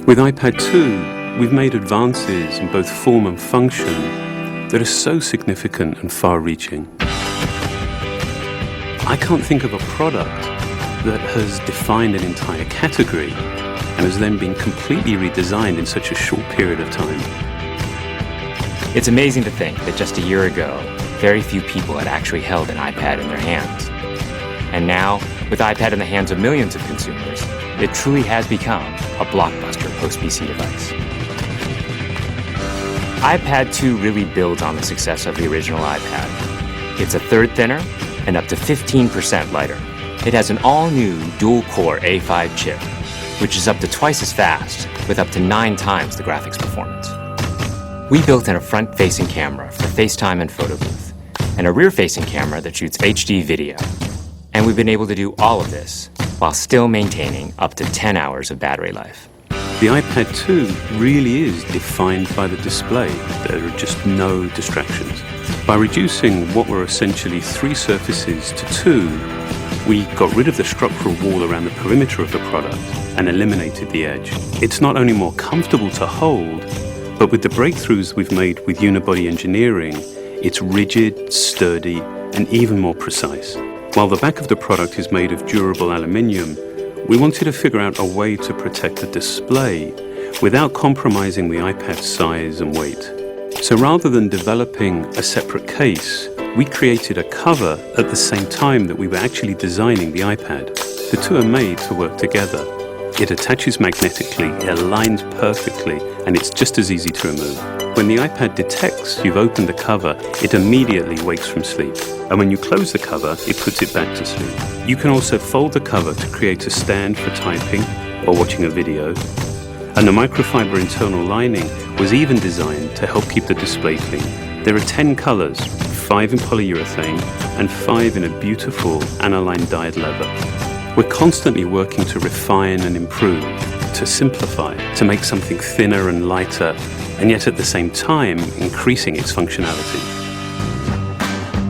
With iPad 2, we've made advances in both form and function that are so significant and far-reaching. I can't think of a product that has defined an entire category and has then been completely redesigned in such a short period of time. It's amazing to think that just a year ago, very few people had actually held an iPad in their hands. And now, with iPad in the hands of millions of consumers, it truly has become a blockbuster post-PC device. iPad 2 really builds on the success of the original iPad. It's a third thinner and up to 15% lighter. It has an all-new dual-core A5 chip, which is up to twice as fast with up to 9 times the graphics performance. We built in a front-facing camera for FaceTime and photo booth, and a rear-facing camera that shoots HD video. And we've been able to do all of this while still maintaining up to 10 hours of battery life. The iPad 2 really is defined by the display. There are just no distractions. By reducing what were essentially 3 surfaces to 2, we got rid of the structural wall around the perimeter of the product and eliminated the edge. It's not only more comfortable to hold, but with the breakthroughs we've made with unibody engineering, it's rigid, sturdy, and even more precise. While the back of the product is made of durable aluminium, we wanted to figure out a way to protect the display without compromising the iPad's size and weight. So rather than developing a separate case, we created a cover at the same time that we were actually designing the iPad. The two are made to work together. It attaches magnetically, it aligns perfectly, and it's just as easy to remove. When the iPad detects you've opened the cover, it immediately wakes from sleep. And when you close the cover, it puts it back to sleep. You can also fold the cover to create a stand for typing or watching a video. And the microfiber internal lining was even designed to help keep the display clean. There are 10 colors, 5 in polyurethane and 5 in a beautiful aniline dyed leather. We're constantly working to refine and improve, to simplify, to make something thinner and lighter, and yet at the same time, increasing its functionality.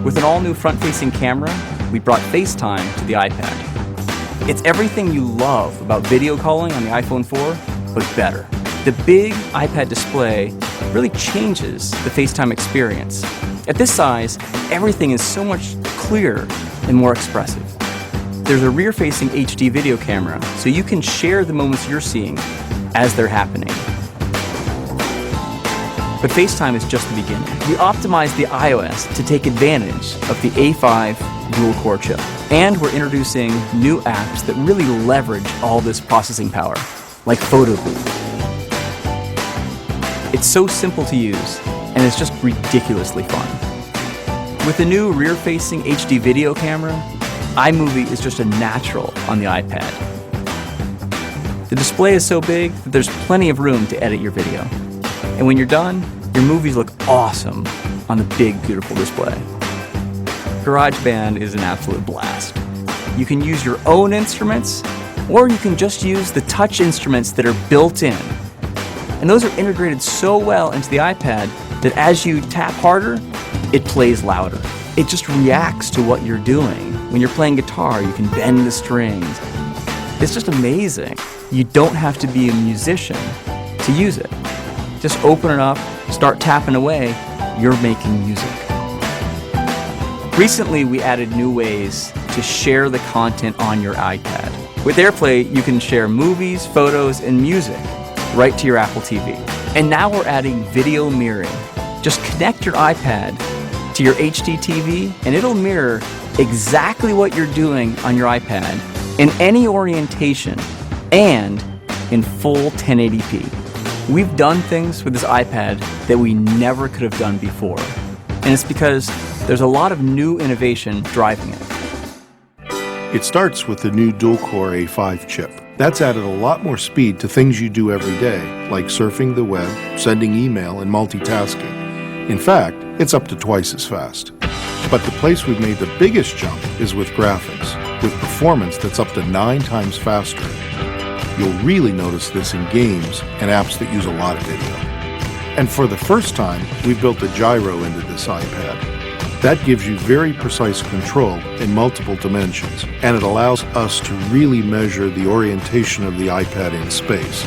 With an all-new front-facing camera, we brought FaceTime to the iPad. It's everything you love about video calling on the iPhone 4, but better. The big iPad display really changes the FaceTime experience. At this size, everything is so much clearer and more expressive. There's a rear-facing HD video camera, so you can share the moments you're seeing as they're happening. But FaceTime is just the beginning. We optimized the iOS to take advantage of the A5 dual-core chip. And we're introducing new apps that really leverage all this processing power, like Photo Booth. It's so simple to use, and it's just ridiculously fun. With the new rear-facing HD video camera, iMovie is just a natural on the iPad. The display is so big that there's plenty of room to edit your video. And when you're done, your movies look awesome on the big, beautiful display. GarageBand is an absolute blast. You can use your own instruments, or you can just use the touch instruments that are built in. And those are integrated so well into the iPad that as you tap harder, it plays louder. It just reacts to what you're doing. When you're playing guitar, you can bend the strings. It's just amazing. You don't have to be a musician to use it. Just open it up, start tapping away, you're making music. Recently, we added new ways to share the content on your iPad. With AirPlay, you can share movies, photos, and music right to your Apple TV. And now we're adding video mirroring. Just connect your iPad to your HD TV, and it'll mirror exactly what you're doing on your iPad in any orientation and in full 1080p. We've done things with this iPad that we never could have done before. And it's because there's a lot of new innovation driving it. It starts with the new dual-core A5 chip. That's added a lot more speed to things you do every day, like surfing the web, sending email, and multitasking. In fact, it's up to twice as fast. But the place we've made the biggest jump is with graphics, with performance that's up to 9 times faster. You'll really notice this in games and apps that use a lot of video. And for the first time, we've built a gyro into this iPad. That gives you very precise control in multiple dimensions, and it allows us to really measure the orientation of the iPad in space.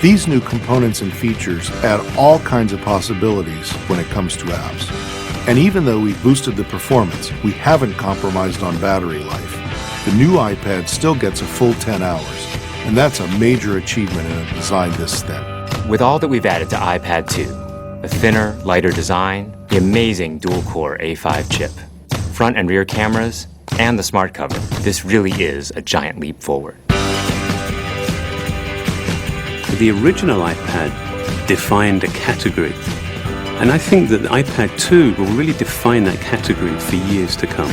These new components and features add all kinds of possibilities when it comes to apps. And even though we've boosted the performance, we haven't compromised on battery life. The new iPad still gets a full 10 hours, and that's a major achievement in a design this thin. With all that we've added to iPad 2, the thinner, lighter design, the amazing dual-core A5 chip, front and rear cameras, and the smart cover, this really is a giant leap forward. The original iPad defined a category, and I think that the iPad 2 will really define that category for years to come.